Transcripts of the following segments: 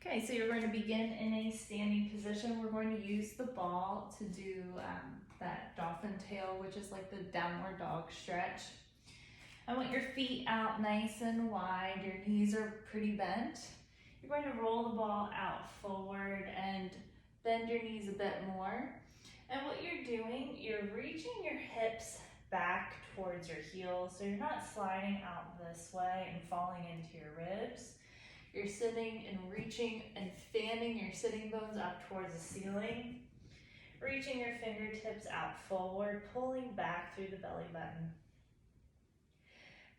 Okay, so you're going to begin in a standing position. We're going to use the ball to do that dolphin tail, which is like the downward dog stretch. I want your feet out nice and wide. Your knees are pretty bent. You're going to roll the ball out forward and bend your knees a bit more. And what you're doing, you're reaching your hips back towards your heels, so you're not sliding out this way and falling into your ribs. You're sitting and reaching and fanning your sitting bones up towards the ceiling, reaching your fingertips out forward, pulling back through the belly button.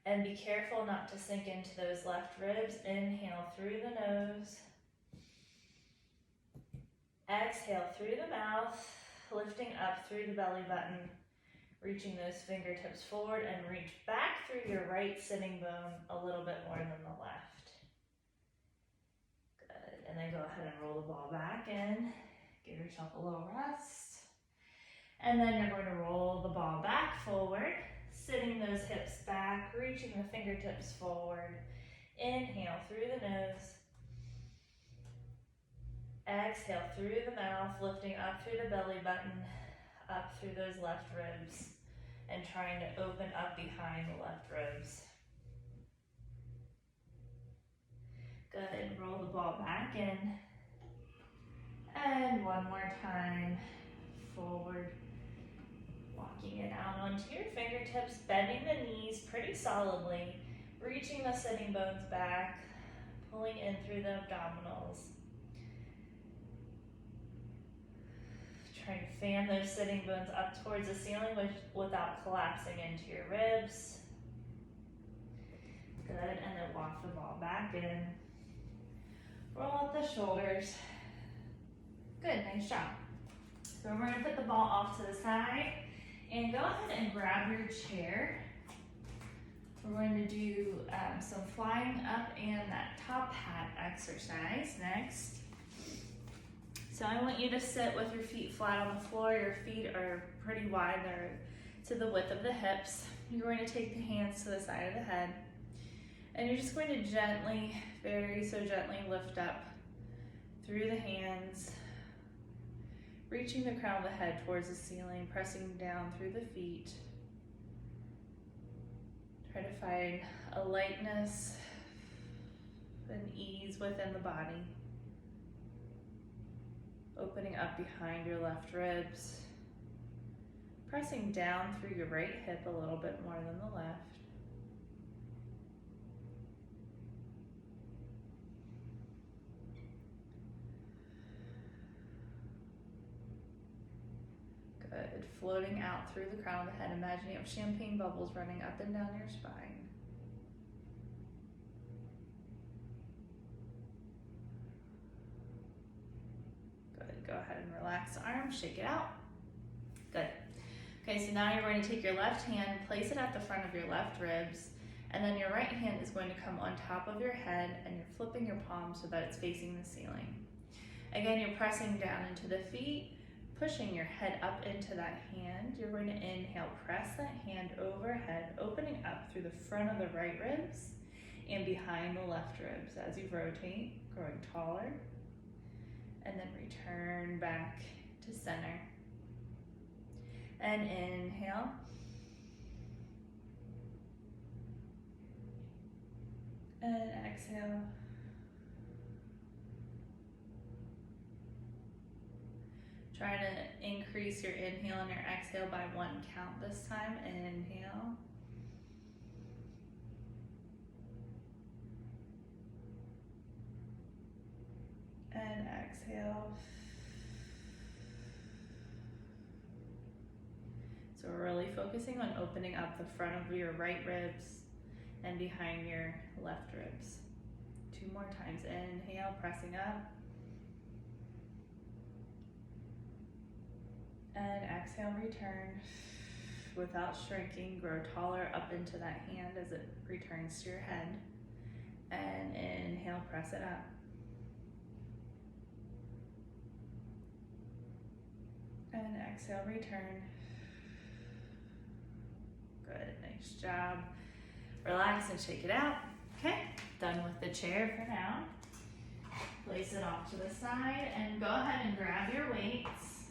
And be careful not to sink into those left ribs. Inhale through the nose. Exhale through the mouth, lifting up through the belly button, reaching those fingertips forward and reach back through your right sitting bone a little bit more than the left. Good, and then go ahead and roll the ball back in. Give yourself a little rest. And then you're going to roll the ball back forward, sitting those hips back, reaching the fingertips forward. Inhale through the nose. Exhale through the mouth, lifting up through the belly button, up through those left ribs, and trying to open up behind the left ribs. Good, roll the ball back in. And one more time, forward. Walking it out onto your fingertips, bending the knees pretty solidly, reaching the sitting bones back, pulling in through the abdominals. Trying to fan those sitting bones up towards the ceiling without collapsing into your ribs. Good, and then walk the ball back in. Roll up the shoulders. Good, nice job. So we're going to put the ball off to the side and go ahead and grab your chair. We're going to do some flying up and that top hat exercise next. So I want you to sit with your feet flat on the floor. Your feet are pretty wide, they're to the width of the hips. You're going to take the hands to the side of the head. And you're just going to gently, very so gently lift up through the hands, reaching the crown of the head towards the ceiling, pressing down through the feet. Try to find a lightness and ease within the body. Opening up behind your left ribs, pressing down through your right hip a little bit more than the left. Good, floating out through the crown of the head. Imagine you have champagne bubbles running up and down your spine. Go ahead and relax the arms, shake it out. Good. Okay, so now you're going to take your left hand, place it at the front of your left ribs, and then your right hand is going to come on top of your head, and you're flipping your palm so that it's facing the ceiling. Again, you're pressing down into the feet, pushing your head up into that hand. You're going to inhale, press that hand overhead, opening up through the front of the right ribs and behind the left ribs as you rotate, growing taller. And then return back to center. And inhale. And exhale. Try to increase your inhale and your exhale by one count this time. Inhale. And exhale. So we're really focusing on opening up the front of your right ribs and behind your left ribs. 2 more times. Inhale, pressing up. And exhale, return. Without shrinking, grow taller up into that hand as it returns to your head. And inhale, press it up. And exhale, return. Good, nice job. Relax and shake it out. Okay, done with the chair for now. Place it off to the side and go ahead and grab your weights.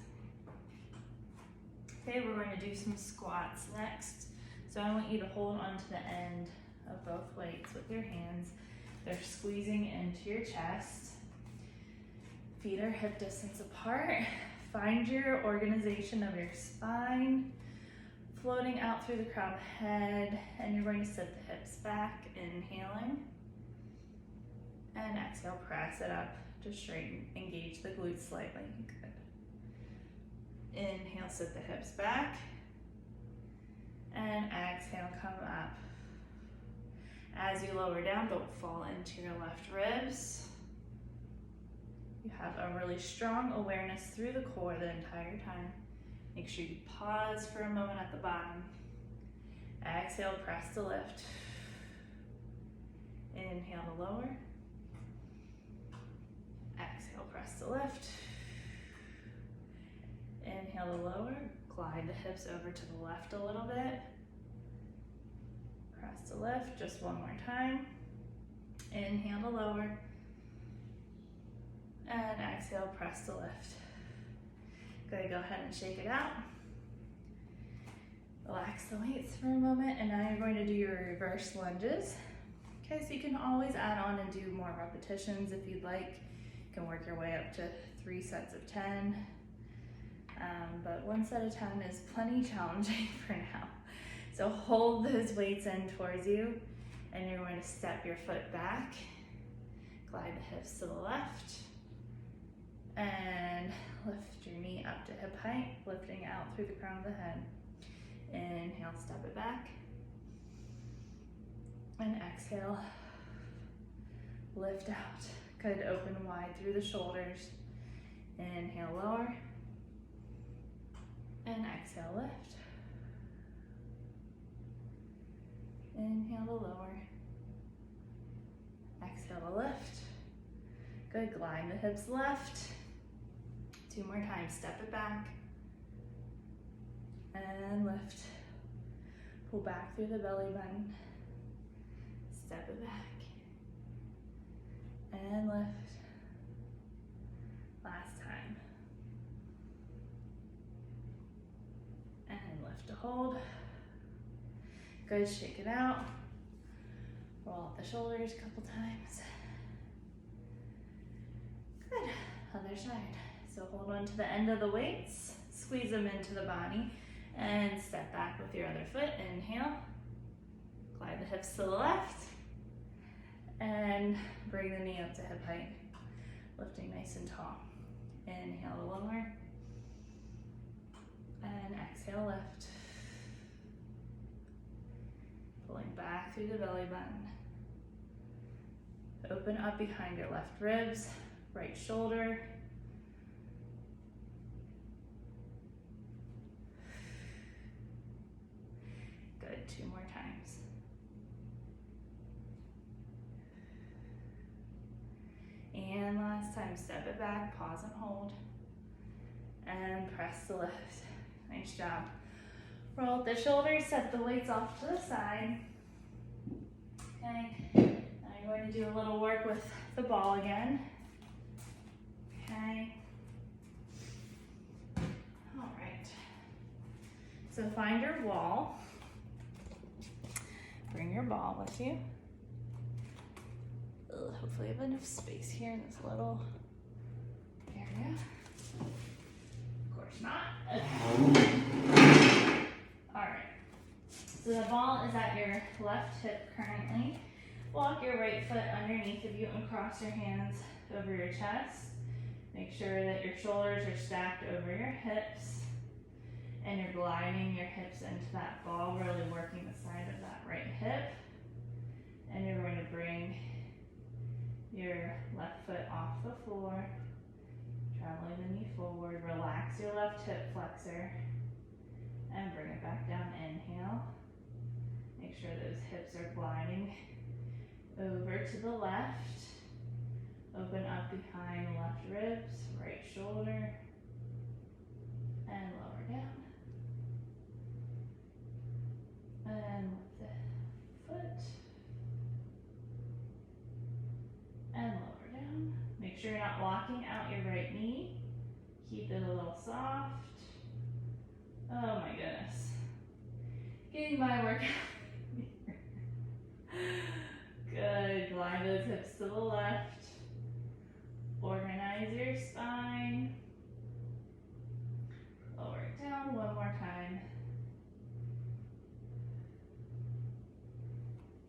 Okay, we're going to do some squats next. So I want you to hold onto the end of both weights with your hands. They're squeezing into your chest. Feet are hip distance apart. Find your organization of your spine, floating out through the crown of the head, and you're going to sit the hips back, inhaling. And exhale, press it up to straighten, engage the glutes slightly. Good. Inhale, sit the hips back. And exhale, come up. As you lower down, don't fall into your left ribs. You have a really strong awareness through the core the entire time. Make sure you pause for a moment at the bottom. Exhale, press to lift. Inhale to lower. Exhale, press to lift. Inhale to lower. Glide the hips over to the left a little bit. Press to lift, just one more time. Inhale to lower. And exhale, press to lift. Good, go ahead and shake it out. Relax the weights for a moment, and now you're going to do your reverse lunges. Okay, so you can always add on and do more repetitions if you'd like. You can work your way up to 3 sets of 10. But 1 set of 10 is plenty challenging for now. So hold those weights in towards you, and you're going to step your foot back, glide the hips to the left, and lift your knee up to hip height, lifting out through the crown of the head. Inhale, step it back, and exhale, lift out. Good, open wide through the shoulders. Inhale, lower, and exhale, lift. Inhale to lower. Exhale to lift. Good, glide the hips left. 2 more times, step it back. And lift. Pull back through the belly button. Step it back. And lift. Last time. And lift to hold. Good, shake it out. Roll up the shoulders a couple times. Good, other side. So hold on to the end of the weights, squeeze them into the body, and step back with your other foot. Inhale, glide the hips to the left, and bring the knee up to hip height, lifting nice and tall. Inhale to lower, and exhale, lift. Pulling back through the belly button. Open up behind your left ribs, right shoulder. Good, 2 more times. And last time, step it back, pause and hold. And press the lift. Nice job. Roll up the shoulders, set the weights off to the side. Okay, now you're going to do a little work with the ball again. Okay. All right. So find your wall. Bring your ball with you. Hopefully I have enough space here in this little area. Of course not. All right, so the ball is at your left hip currently. Walk your right foot underneath of you and cross your hands over your chest. Make sure that your shoulders are stacked over your hips and you're gliding your hips into that ball, really working the side of that right hip. And you're going to bring your left foot off the floor, traveling the knee forward. Relax your left hip flexor. And bring it back down, inhale. Make sure those hips are gliding over to the left. Open up behind left ribs, right shoulder, and lower down. And lift the foot. And lower down. Make sure you're not locking out your right knee. Keep it a little soft. Oh my goodness. Getting my workout. Good, glide those hips to the left. Organize your spine. Lower it down one more time.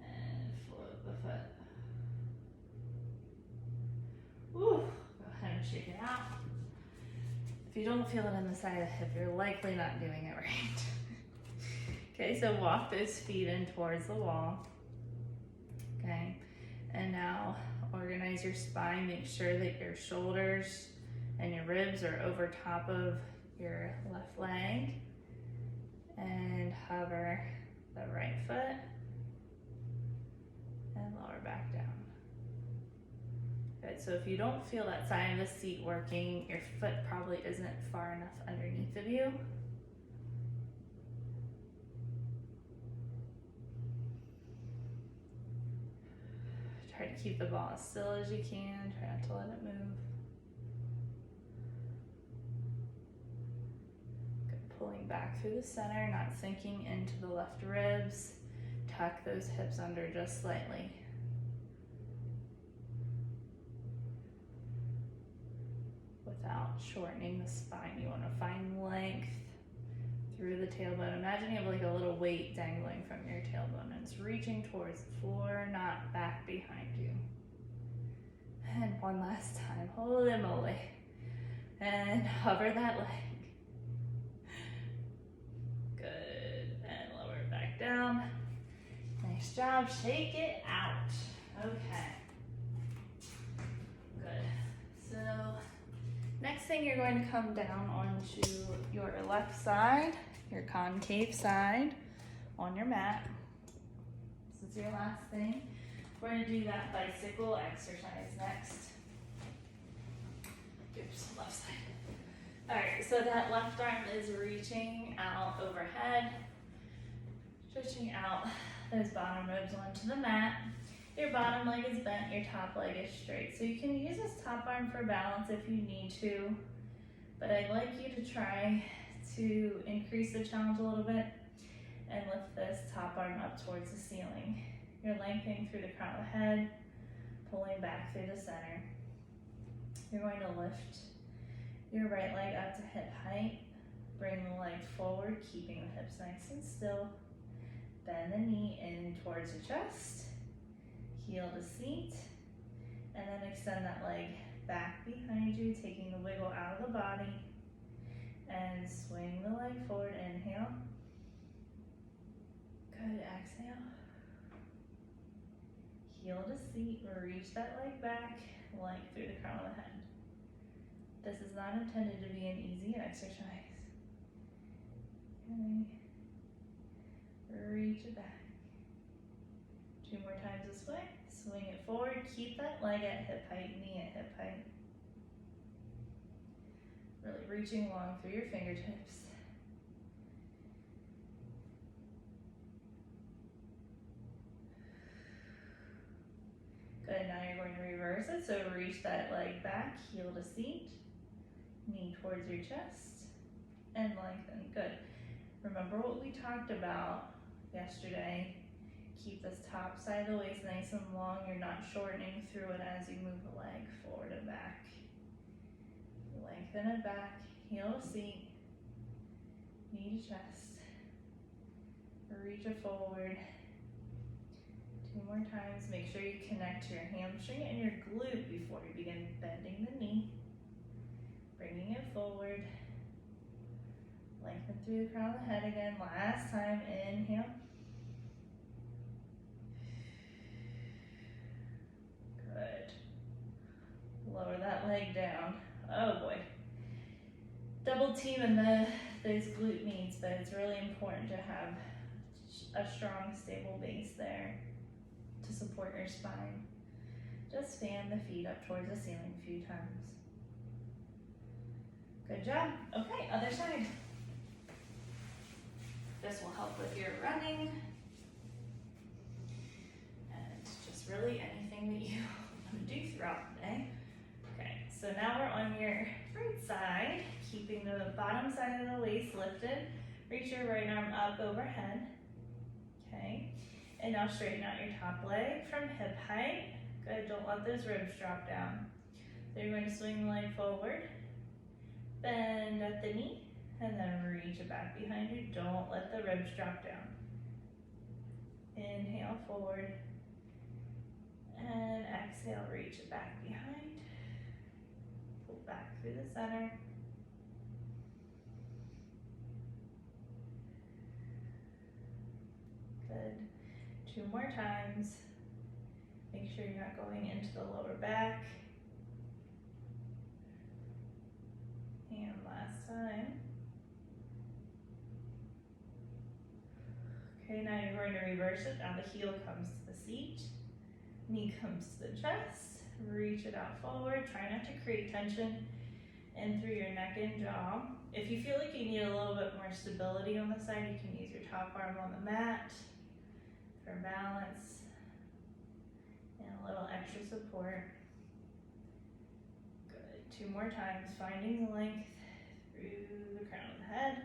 And float the foot. Woo, go ahead and shake it out. If you don't feel it in the side of the hip, you're likely not doing it right. Okay, so walk those feet in towards the wall. Okay, and now organize your spine. Make sure that your shoulders and your ribs are over top of your left leg. And hover the right foot and lower back down. Good, so if you don't feel that side of the seat working, your foot probably isn't far enough underneath of you. Try to keep the ball as still as you can, try not to let it move. Good, pulling back through the center, not sinking into the left ribs. Tuck those hips under just slightly. Without shortening the spine. You want to find length through the tailbone. Imagine you have like a little weight dangling from your tailbone and it's reaching towards the floor, not back behind you. And one last time, holy moly. And hover that leg. Good, and lower it back down. Nice job, shake it out. Okay, good. So, next thing, you're going to come down onto your left side, your concave side on your mat. This is your last thing. We're going to do that bicycle exercise next. Oops, left side. All right, so that left arm is reaching out overhead, stretching out those bottom ribs onto the mat. Your bottom leg is bent, your top leg is straight. So you can use this top arm for balance if you need to, but I'd like you to try to increase the challenge a little bit and lift this top arm up towards the ceiling. You're lengthening through the crown of the head, pulling back through the center. You're going to lift your right leg up to hip height, bring the leg forward, keeping the hips nice and still. Bend the knee in towards your chest. Heel to seat, and then extend that leg back behind you, taking the wiggle out of the body, and swing the leg forward. Inhale. Good, exhale. Heel to seat, reach that leg back, length through the crown of the head. This is not intended to be an easy exercise. Okay. Reach it back. 2 more times this way. Swing it forward. Keep that leg at hip height, knee at hip height. Really reaching long through your fingertips. Good, now you're going to reverse it. So reach that leg back, heel to seat, knee towards your chest, and lengthen. Good. Remember what we talked about yesterday. Keep this top side of the waist nice and long. You're not shortening through it as you move the leg forward and back. Lengthen it back, heel to seat, knee to chest. Reach it forward. 2 more times. Make sure you connect to your hamstring and your glute before you begin bending the knee. Bringing it forward. Lengthen through the crown of the head again. Last time, inhale. Good. Lower that leg down. Oh boy. Double teaming those glute needs, but it's really important to have a strong, stable base there to support your spine. Just fan the feet up towards the ceiling a few times. Good job. Okay, other side. This will help with your running and just really anything that you want to do throughout the day. Okay, so now we're on your right side, keeping the bottom side of the waist lifted. Reach your right arm up overhead. Okay, and now straighten out your top leg from hip height. Good, don't let those ribs drop down. So you're going to swing the leg forward, bend at the knee, and then reach it back behind you. Don't let the ribs drop down. Inhale forward, and exhale, reach it back behind. Pull back through the center. Good. 2 more times. Make sure you're not going into the lower back. And last time. Okay, now you're going to reverse it. Now the heel comes to the seat. Knee comes to the chest. Reach it out forward. Try not to create tension in through your neck and jaw. If you feel like you need a little bit more stability on the side, you can use your top arm on the mat for balance and a little extra support. Good. 2 more times, finding the length through the crown of the head.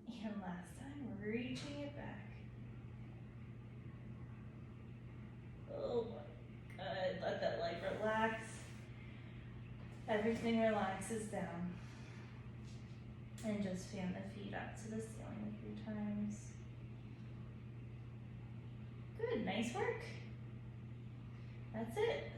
And last time, we're reaching it back. Oh my, good. Let that leg relax. Everything relaxes down. And just fan the feet up to the ceiling a few times. Good, nice work. That's it.